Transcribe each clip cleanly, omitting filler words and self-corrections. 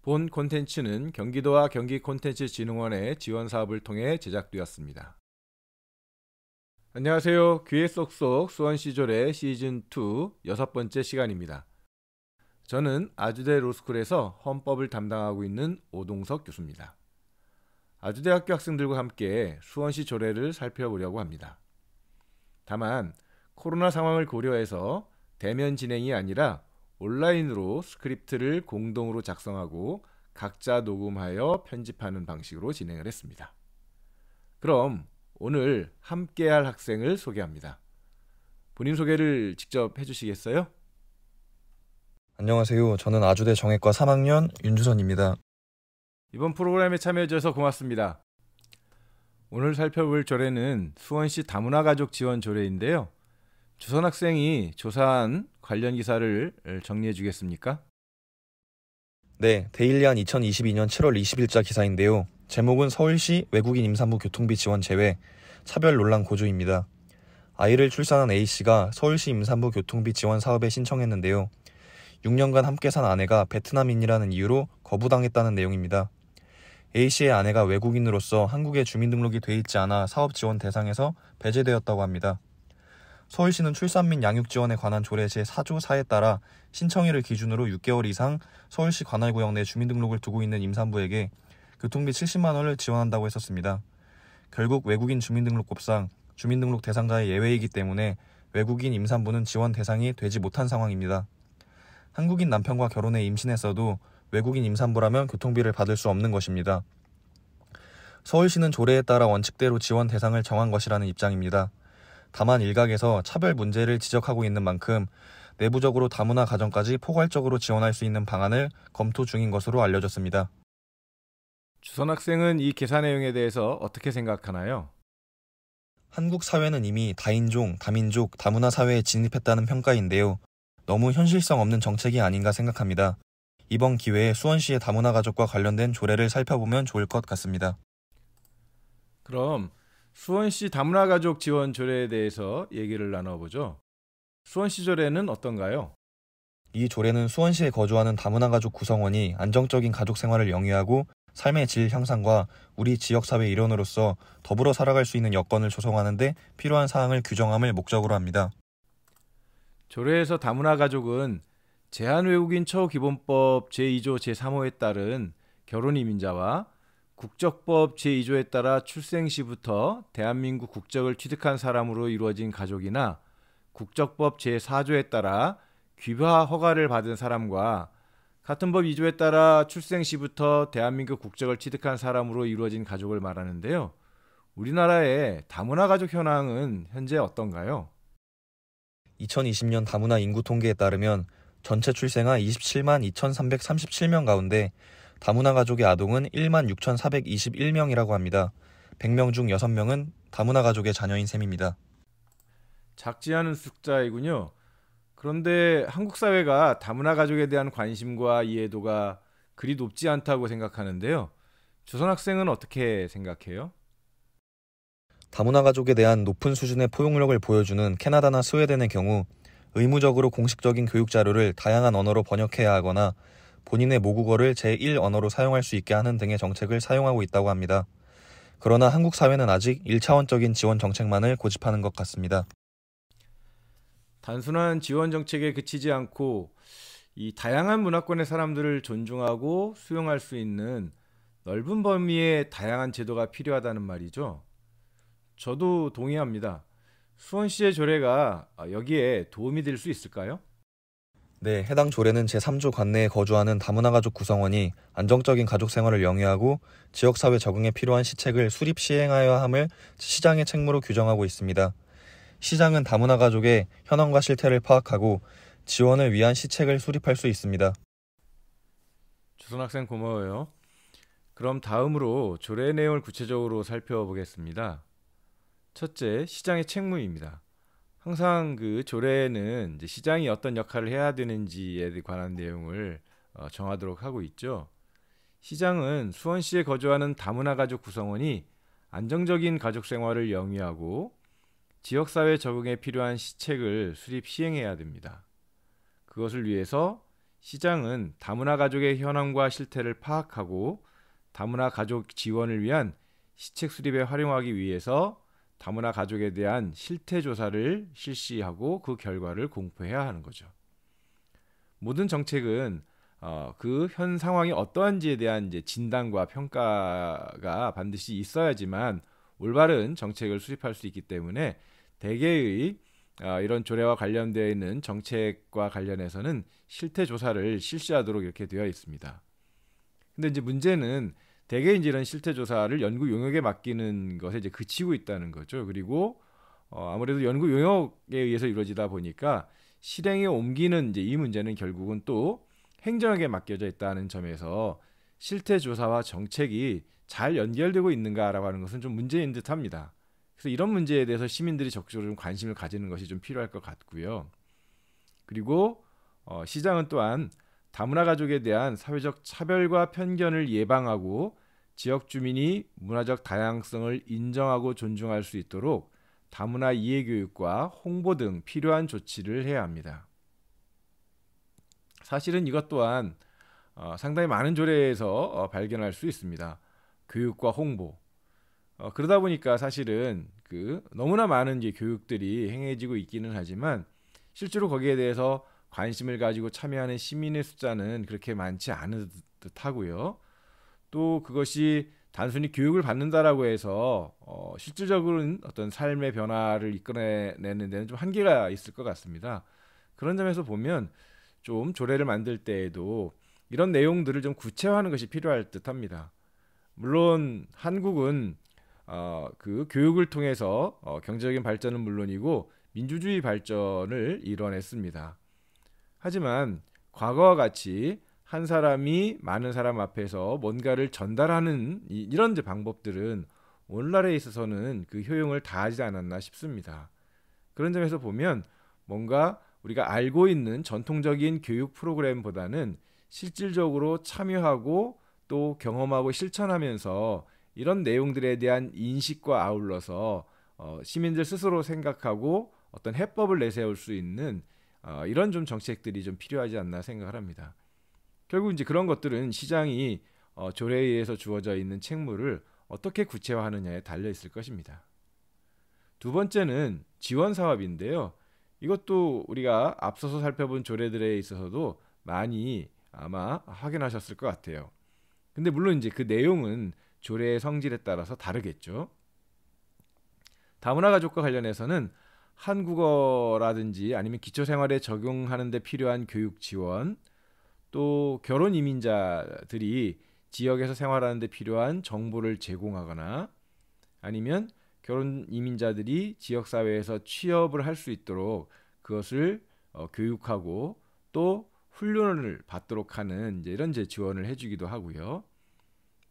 본 콘텐츠는 경기도와 경기콘텐츠진흥원의 지원 사업을 통해 제작되었습니다. 안녕하세요. 귀에 쏙쏙 수원시조례 시즌2 6번째 시간입니다. 저는 아주대 로스쿨에서 헌법을 담당하고 있는 오동석 교수입니다. 아주대학교 학생들과 함께 수원시 조례를 살펴보려고 합니다. 다만 코로나 상황을 고려해서 대면 진행이 아니라 온라인으로 스크립트를 공동으로 작성하고 각자 녹음하여 편집하는 방식으로 진행을 했습니다. 그럼 오늘 함께할 학생을 소개합니다. 본인 소개를 직접 해주시겠어요? 안녕하세요. 저는 아주대 정외과 3학년 윤주선입니다. 이번 프로그램에 참여해주셔서 고맙습니다. 오늘 살펴볼 조례는 수원시 다문화가족 지원 조례인데요. 주선 학생이 조사한 관련 기사를 정리해 주겠습니까? 네, 데일리한 2022년 7월 20일자 기사인데요. 제목은 서울시 외국인 임산부 교통비 지원 제외, 차별 논란 고조입니다. 아이를 출산한 A씨가 서울시 임산부 교통비 지원 사업에 신청했는데요. 6년간 함께 산 아내가 베트남인이라는 이유로 거부당했다는 내용입니다. A씨의 아내가 외국인으로서 한국에 주민등록이 돼 있지 않아 사업 지원 대상에서 배제되었다고 합니다. 서울시는 출산 및 양육 지원에 관한 조례 제4조 4에 따라 신청일을 기준으로 6개월 이상 서울시 관할구역 내 주민등록을 두고 있는 임산부에게 교통비 70만 원을 지원한다고 했었습니다. 결국 외국인 주민등록법상 주민등록 대상자의 예외이기 때문에 외국인 임산부는 지원 대상이 되지 못한 상황입니다. 한국인 남편과 결혼해 임신했어도 외국인 임산부라면 교통비를 받을 수 없는 것입니다. 서울시는 조례에 따라 원칙대로 지원 대상을 정한 것이라는 입장입니다. 다만 일각에서 차별 문제를 지적하고 있는 만큼 내부적으로 다문화 가정까지 포괄적으로 지원할 수 있는 방안을 검토 중인 것으로 알려졌습니다. 주선 학생은 이 기사 내용에 대해서 어떻게 생각하나요? 한국 사회는 이미 다인종, 다민족, 다문화 사회에 진입했다는 평가인데요. 너무 현실성 없는 정책이 아닌가 생각합니다. 이번 기회에 수원시의 다문화 가족과 관련된 조례를 살펴보면 좋을 것 같습니다. 그럼 수원시 다문화가족 지원 조례에 대해서 얘기를 나눠보죠. 수원시 조례는 어떤가요? 이 조례는 수원시에 거주하는 다문화 가족 구성원이 안정적인 가족 생활을 영위하고 삶의 질 향상과 우리 지역사회 일원으로서 더불어 살아갈 수 있는 여건을 조성하는 데 필요한 사항을 규정함을 목적으로 합니다. 조례에서 다문화가족은 제한외국인 처우기본법 제2조 제3호에 따른 결혼이민자와 국적법 제2조에 따라 출생 시부터 대한민국 국적을 취득한 사람으로 이루어진 가족이나 국적법 제4조에 따라 귀화 허가를 받은 사람과 같은 법 2조에 따라 출생 시부터 대한민국 국적을 취득한 사람으로 이루어진 가족을 말하는데요. 우리나라의 다문화 가족 현황은 현재 어떤가요? 2020년 다문화 인구 통계에 따르면 전체 출생아 27만 2,337명 가운데 다문화 가족의 아동은 1만 6,421명이라고 합니다. 100명 중 6명은 다문화 가족의 자녀인 셈입니다. 작지 않은 숫자이군요. 그런데 한국 사회가 다문화 가족에 대한 관심과 이해도가 그리 높지 않다고 생각하는데요. 주선 학생은 어떻게 생각해요? 다문화 가족에 대한 높은 수준의 포용력을 보여주는 캐나다나 스웨덴의 경우 의무적으로 공식적인 교육 자료를 다양한 언어로 번역해야 하거나 본인의 모국어를 제1 언어로 사용할 수 있게 하는 등의 정책을 사용하고 있다고 합니다. 그러나 한국 사회는 아직 1차원적인 지원 정책만을 고집하는 것 같습니다. 단순한 지원 정책에 그치지 않고 이 다양한 문화권의 사람들을 존중하고 수용할 수 있는 넓은 범위의 다양한 제도가 필요하다는 말이죠. 저도 동의합니다. 수원시의 조례가 여기에 도움이 될 수 있을까요? 네, 해당 조례는 제3조 관내에 거주하는 다문화 가족 구성원이 안정적인 가족 생활을 영위하고 지역사회 적응에 필요한 시책을 수립 시행하여야 함을 시장의 책무로 규정하고 있습니다. 시장은 다문화 가족의 현황과 실태를 파악하고 지원을 위한 시책을 수립할 수 있습니다. 주선 학생 고마워요. 그럼 다음으로 조례 내용을 구체적으로 살펴보겠습니다. 첫째, 시장의 책무입니다. 항상 그 조례에는 이제 시장이 어떤 역할을 해야 되는지에 관한 내용을 정하도록 하고 있죠. 시장은 수원시에 거주하는 다문화 가족 구성원이 안정적인 가족 생활을 영위하고 지역사회 적응에 필요한 시책을 수립 시행해야 됩니다. 그것을 위해서 시장은 다문화 가족의 현황과 실태를 파악하고 다문화 가족 지원을 위한 시책 수립에 활용하기 위해서 다문화 가족에 대한 실태 조사를 실시하고 그 결과를 공표해야 하는 거죠. 모든 정책은 그 현 상황이 어떠한지에 대한 이제 진단과 평가가 반드시 있어야지만 올바른 정책을 수립할 수 있기 때문에 대개의 이런 조례와 관련되어 있는 정책과 관련해서는 실태 조사를 실시하도록 이렇게 되어 있습니다. 근데 이제 문제는 대개 이제 이런 실태 조사를 연구 용역에 맡기는 것에 이제 그치고 있다는 거죠. 그리고 아무래도 연구 용역에 의해서 이루어지다 보니까 실행에 옮기는 이제 이 문제는 결국은 또 행정에게 맡겨져 있다는 점에서 실태 조사와 정책이 잘 연결되고 있는가라고 하는 것은 좀 문제인 듯합니다. 그래서 이런 문제에 대해서 시민들이 적극적으로 좀 관심을 가지는 것이 좀 필요할 것 같고요. 그리고 시장은 또한 다문화 가족에 대한 사회적 차별과 편견을 예방하고 지역 주민이 문화적 다양성을 인정하고 존중할 수 있도록 다문화 이해 교육과 홍보 등 필요한 조치를 해야 합니다. 사실은 이것 또한 상당히 많은 조례에서 발견할 수 있습니다. 교육과 홍보. 그러다 보니까 사실은 너무나 많은 이제 교육들이 행해지고 있기는 하지만 실제로 거기에 대해서 관심을 가지고 참여하는 시민의 숫자는 그렇게 많지 않은 듯하고요. 또 그것이 단순히 교육을 받는다라고 해서 실질적으로는 어떤 삶의 변화를 이끌어내는 데는 좀 한계가 있을 것 같습니다. 그런 점에서 보면 좀 조례를 만들 때에도 이런 내용들을 좀 구체화하는 것이 필요할 듯합니다. 물론 한국은 그 교육을 통해서 경제적인 발전은 물론이고 민주주의 발전을 이뤄냈습니다. 하지만 과거와 같이 한 사람이 많은 사람 앞에서 뭔가를 전달하는 이런 이제 방법들은 오늘날에 있어서는 그 효용을 다하지 않았나 싶습니다. 그런 점에서 보면 뭔가 우리가 알고 있는 전통적인 교육 프로그램보다는 실질적으로 참여하고 또 경험하고 실천하면서 이런 내용들에 대한 인식과 아울러서 시민들 스스로 생각하고 어떤 해법을 내세울 수 있는 이런 좀 정책들이 좀 필요하지 않나 생각을 합니다. 결국 이제 그런 것들은 시장이 조례에 의해서 주어져 있는 책무를 어떻게 구체화하느냐에 달려 있을 것입니다. 두 번째는 지원 사업인데요. 이것도 우리가 앞서서 살펴본 조례들에 있어서도 많이 아마 확인하셨을 것 같아요. 근데 물론 이제 그 내용은 조례의 성질에 따라서 다르겠죠. 다문화 가족과 관련해서는 한국어라든지 아니면 기초생활에 적용하는 데 필요한 교육 지원, 또 결혼 이민자들이 지역에서 생활하는 데 필요한 정보를 제공하거나 아니면 결혼 이민자들이 지역 사회에서 취업을 할 수 있도록 그것을 교육하고 또 훈련을 받도록 하는 이런 지원을 해주기도 하고요.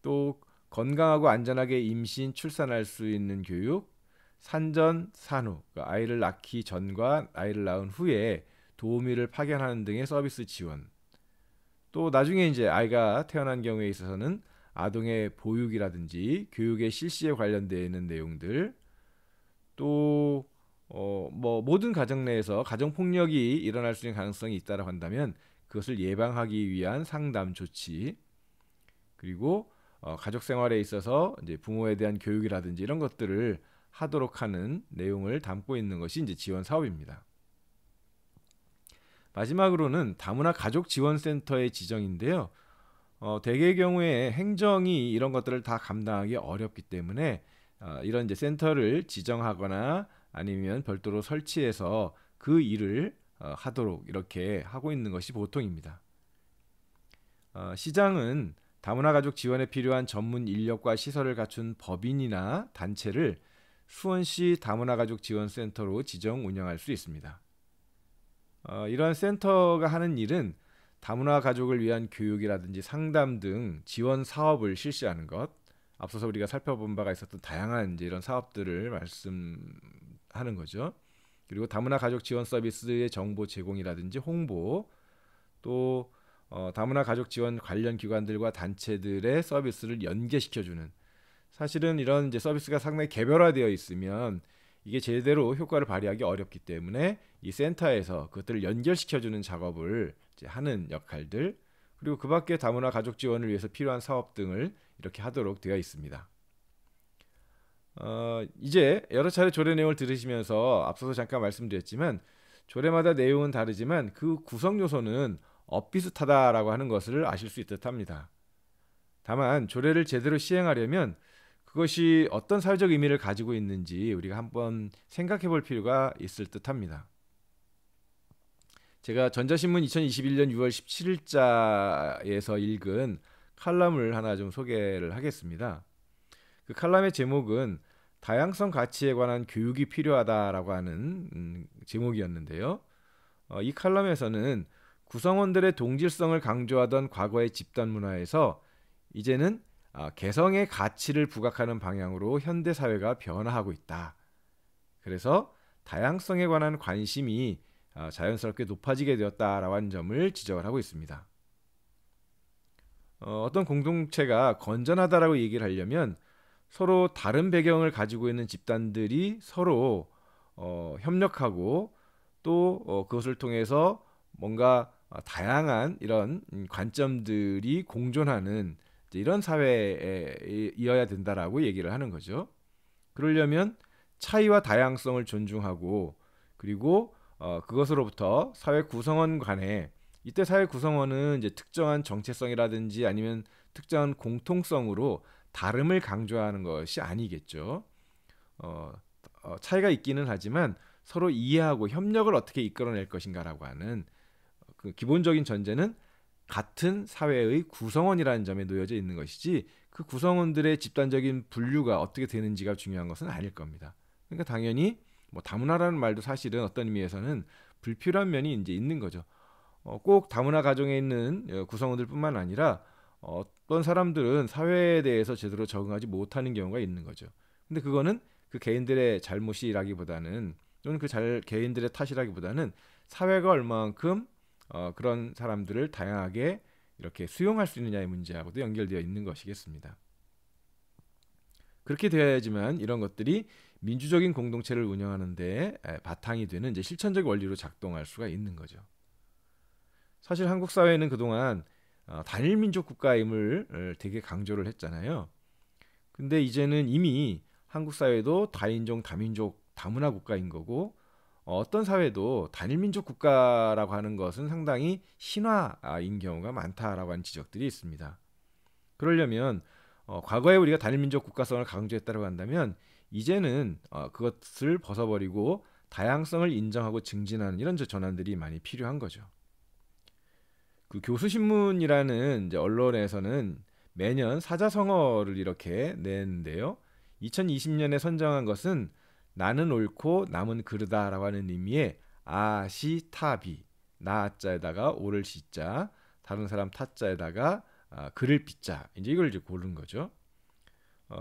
또 건강하고 안전하게 임신, 출산할 수 있는 교육, 산전, 산후, 아이를 낳기 전과 아이를 낳은 후에 도우미를 파견하는 등의 서비스 지원. 또 나중에 이제 아이가 태어난 경우에 있어서는 아동의 보육이라든지 교육의 실시에 관련되어 있는 내용들, 또 뭐 모든 가정 내에서 가정 폭력이 일어날 수 있는 가능성이 있다고 한다면 그것을 예방하기 위한 상담 조치, 그리고 가족 생활에 있어서 이제 부모에 대한 교육이라든지 이런 것들을 하도록 하는 내용을 담고 있는 것이 이제 지원 사업입니다. 마지막으로는 다문화 가족 지원센터의 지정인데요. 대개의 경우에 행정이 이런 것들을 다 감당하기 어렵기 때문에 이런 이제 센터를 지정하거나 아니면 별도로 설치해서 그 일을 하도록 이렇게 하고 있는 것이 보통입니다. 시장은 다문화 가족 지원에 필요한 전문 인력과 시설을 갖춘 법인이나 단체를 수원시 다문화 가족 지원센터로 지정 운영할 수 있습니다. 이러한 센터가 하는 일은 다문화 가족을 위한 교육이라든지 상담 등 지원 사업을 실시하는 것, 앞서서 우리가 살펴본 바가 있었던 다양한 이제 이런 사업들을 말씀하는 거죠. 그리고 다문화 가족 지원 서비스의 정보 제공이라든지 홍보, 또 다문화 가족 지원 관련 기관들과 단체들의 서비스를 연계시켜주는, 사실은 이런 이제 서비스가 상당히 개별화되어 있으면 이게 제대로 효과를 발휘하기 어렵기 때문에 이 센터에서 그것들을 연결시켜주는 작업을 이제 하는 역할들, 그리고 그 밖에 다문화 가족 지원을 위해서 필요한 사업 등을 이렇게 하도록 되어 있습니다. 이제 여러 차례 조례 내용을 들으시면서 앞서서 잠깐 말씀드렸지만 조례마다 내용은 다르지만 그 구성 요소는 엇비슷하다라고 하는 것을 아실 수 있듯 합니다. 다만 조례를 제대로 시행하려면 그것이 어떤 사회적 의미를 가지고 있는지 우리가 한번 생각해 볼 필요가 있을 듯합니다. 제가 전자신문 2021년 6월 17일자에서 읽은 칼럼을 하나 좀 소개를 하겠습니다. 그 칼럼의 제목은 다양성 가치에 관한 교육이 필요하다라고 하는 제목이었는데요. 이 칼럼에서는 구성원들의 동질성을 강조하던 과거의 집단 문화에서 이제는 개성의 가치를 부각하는 방향으로 현대 사회가 변화하고 있다. 그래서 다양성에 관한 관심이 자연스럽게 높아지게 되었다라고 하는 점을 지적을 하고 있습니다. 어떤 공동체가 건전하다라고 얘기를 하려면 서로 다른 배경을 가지고 있는 집단들이 서로 협력하고 또 그것을 통해서 뭔가 다양한 이런 관점들이 공존하는 이런 사회에 이어야 된다라고 얘기를 하는 거죠. 그러려면 차이와 다양성을 존중하고 그리고 그것으로부터 사회 구성원 간에 이때 사회 구성원은 이제 특정한 정체성이라든지 아니면 특정한 공통성으로 다름을 강조하는 것이 아니겠죠. 차이가 있기는 하지만 서로 이해하고 협력을 어떻게 이끌어낼 것인가라고 하는 그 기본적인 전제는 같은 사회의 구성원이라는 점에 놓여져 있는 것이지 그 구성원들의 집단적인 분류가 어떻게 되는지가 중요한 것은 아닐 겁니다. 그러니까 당연히 뭐 다문화라는 말도 사실은 어떤 의미에서는 불필요한 면이 이제 있는 거죠. 꼭 다문화 가정에 있는 구성원들뿐만 아니라 어떤 사람들은 사회에 대해서 제대로 적응하지 못하는 경우가 있는 거죠. 근데 그거는 그 개인들의 잘못이라기보다는 또는 개인들의 탓이라기보다는 사회가 얼마만큼 그런 사람들을 다양하게 이렇게 수용할 수 있느냐의 문제하고도 연결되어 있는 것이겠습니다. 그렇게 되어야지만 이런 것들이 민주적인 공동체를 운영하는 데 바탕이 되는 이제 실천적 원리로 작동할 수가 있는 거죠. 사실 한국 사회는 그동안 단일 민족 국가임을 되게 강조를 했잖아요. 근데 이제는 이미 한국 사회도 다인종, 다민족, 다문화 국가인 거고 어떤 사회도 단일민족 국가라고 하는 것은 상당히 신화인 경우가 많다라고 하는 지적들이 있습니다. 그러려면 과거에 우리가 단일민족 국가성을 강조했다고 한다면 이제는 그것을 벗어버리고 다양성을 인정하고 증진하는 이런 전환들이 많이 필요한 거죠. 그 교수신문이라는 이제 언론에서는 매년 사자성어를 이렇게 내는데요. 2020년에 선정한 것은 나는 옳고 남은 그르다라고 하는 의미의 아시타비 나자에다가 오를 시자 다른 사람 타자에다가 그를 비자 이제 이걸 이제 고른 거죠.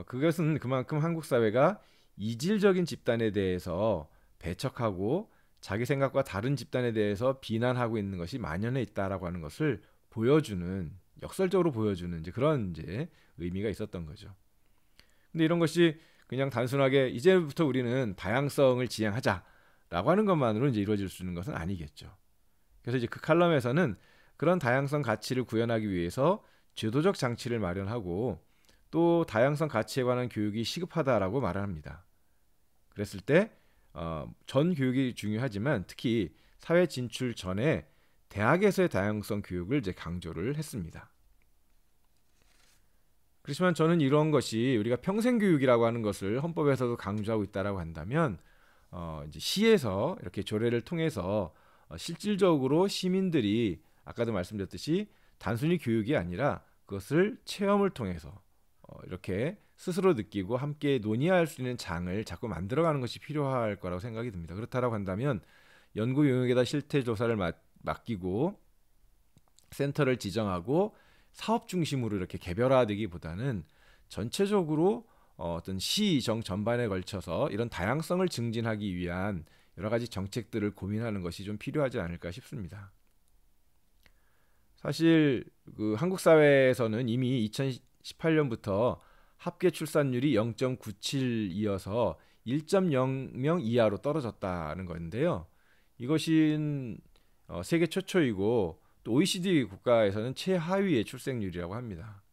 그것은 그만큼 한국 사회가 이질적인 집단에 대해서 배척하고 자기 생각과 다른 집단에 대해서 비난하고 있는 것이 만연해 있다라고 하는 것을 보여주는 역설적으로 보여주는 이제 그런 이제 의미가 있었던 거죠. 근데 이런 것이 그냥 단순하게 이제부터 우리는 다양성을 지향하자라고 하는 것만으로 이제 이루어질 수 있는 것은 아니겠죠. 그래서 이제 그 칼럼에서는 그런 다양성 가치를 구현하기 위해서 제도적 장치를 마련하고 또 다양성 가치에 관한 교육이 시급하다라고 말을 합니다. 그랬을 때 전 교육이 중요하지만 특히 사회 진출 전에 대학에서의 다양성 교육을 이제 강조를 했습니다. 그렇지만 저는 이런 것이 우리가 평생교육이라고 하는 것을 헌법에서도 강조하고 있다라고 한다면 이제 시에서 이렇게 조례를 통해서 실질적으로 시민들이 아까도 말씀드렸듯이 단순히 교육이 아니라 그것을 체험을 통해서 이렇게 스스로 느끼고 함께 논의할 수 있는 장을 자꾸 만들어가는 것이 필요할 거라고 생각이 듭니다. 그렇다라고 한다면 연구 용역에다 실태 조사를 맡기고 센터를 지정하고 사업 중심으로 이렇게 개별화되기보다는 전체적으로 어떤 시정 전반에 걸쳐서 이런 다양성을 증진하기 위한 여러 가지 정책들을 고민하는 것이 좀 필요하지 않을까 싶습니다. 사실 그 한국 사회에서는 이미 2018년부터 합계 출산율이 0.97이어서 1.0명 이하로 떨어졌다는 건데요. 이것은 세계 최초이고 또 OECD 국가에서는 최하위의 출생률이라고 합니다.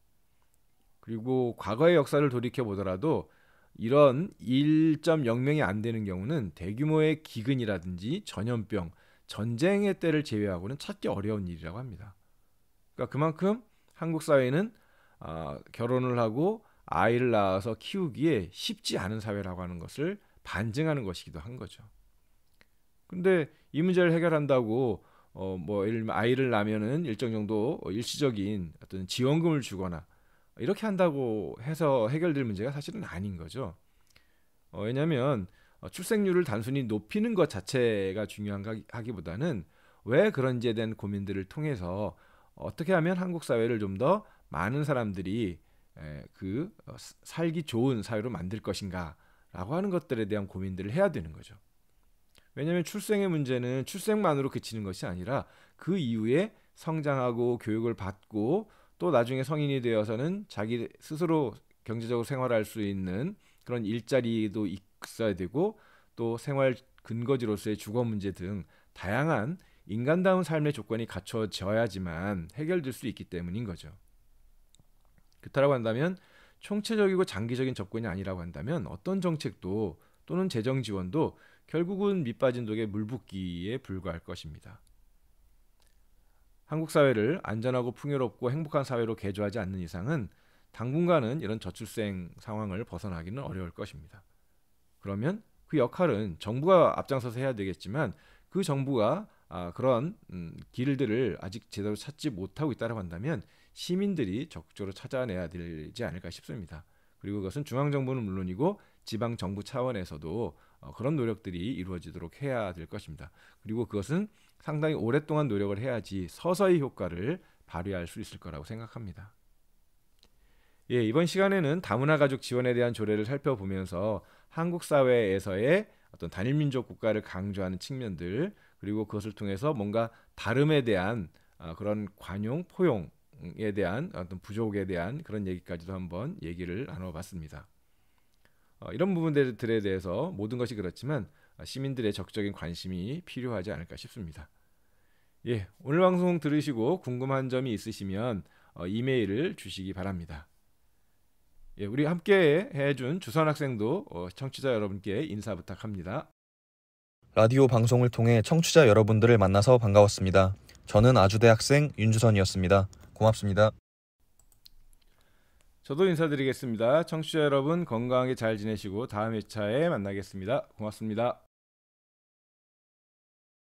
그리고 과거의 역사를 돌이켜 보더라도 이런 1.0명이 안 되는 경우는 대규모의 기근이라든지 전염병, 전쟁의 때를 제외하고는 찾기 어려운 일이라고 합니다. 그러니까 그만큼 한국 사회는 결혼을 하고 아이를 낳아서 키우기에 쉽지 않은 사회라고 하는 것을 반증하는 것이기도 한 거죠. 근데 이 문제를 해결한다고 뭐 예를 들면 아이를 낳으면은 일정 정도 일시적인 어떤 지원금을 주거나 이렇게 한다고 해서 해결될 문제가 사실은 아닌 거죠. 왜냐하면 출생률을 단순히 높이는 것 자체가 중요한 하기보다는 왜 그런지에 대한 고민들을 통해서 어떻게 하면 한국 사회를 좀 더 많은 사람들이 살기 좋은 사회로 만들 것인가라고 하는 것들에 대한 고민들을 해야 되는 거죠. 왜냐하면 출생의 문제는 출생만으로 그치는 것이 아니라 그 이후에 성장하고 교육을 받고 또 나중에 성인이 되어서는 자기 스스로 경제적으로 생활할 수 있는 그런 일자리도 있어야 되고 또 생활 근거지로서의 주거 문제 등 다양한 인간다운 삶의 조건이 갖춰져야지만 해결될 수 있기 때문인 거죠. 그렇다고 한다면 총체적이고 장기적인 접근이 아니라고 한다면 어떤 정책도 또는 재정 지원도 결국은 밑빠진 독에 물 붓기에 불과할 것입니다. 한국 사회를 안전하고 풍요롭고 행복한 사회로 개조하지 않는 이상은 당분간은 이런 저출생 상황을 벗어나기는 어려울 것입니다. 그러면 그 역할은 정부가 앞장서서 해야 되겠지만 그 정부가 그런 길들을 아직 제대로 찾지 못하고 있다고 한다면 시민들이 적극적으로 찾아내야 되지 않을까 싶습니다. 그리고 그것은 중앙정부는 물론이고 지방정부 차원에서도 그런 노력들이 이루어지도록 해야 될 것입니다. 그리고 그것은 상당히 오랫동안 노력을 해야지 서서히 효과를 발휘할 수 있을 거라고 생각합니다. 예, 이번 시간에는 다문화 가족 지원에 대한 조례를 살펴보면서 한국 사회에서의 어떤 단일민족 국가를 강조하는 측면들 그리고 그것을 통해서 뭔가 다름에 대한 그런 관용, 포용에 대한 어떤 부족에 대한 그런 얘기까지도 한번 얘기를 나눠봤습니다. 이런 부분들에 대해서 모든 것이 그렇지만 시민들의 적극적인 관심이 필요하지 않을까 싶습니다. 예, 오늘 방송 들으시고 궁금한 점이 있으시면 이메일을 주시기 바랍니다. 예, 우리 함께 해준 주선 학생도 청취자 여러분께 인사 부탁합니다. 라디오 방송을 통해 청취자 여러분들을 만나서 반가웠습니다. 저는 아주대 학생 윤주선이었습니다. 고맙습니다. 저도 인사드리겠습니다. 청취자 여러분 건강하게 잘 지내시고 다음 회차에 만나겠습니다. 고맙습니다.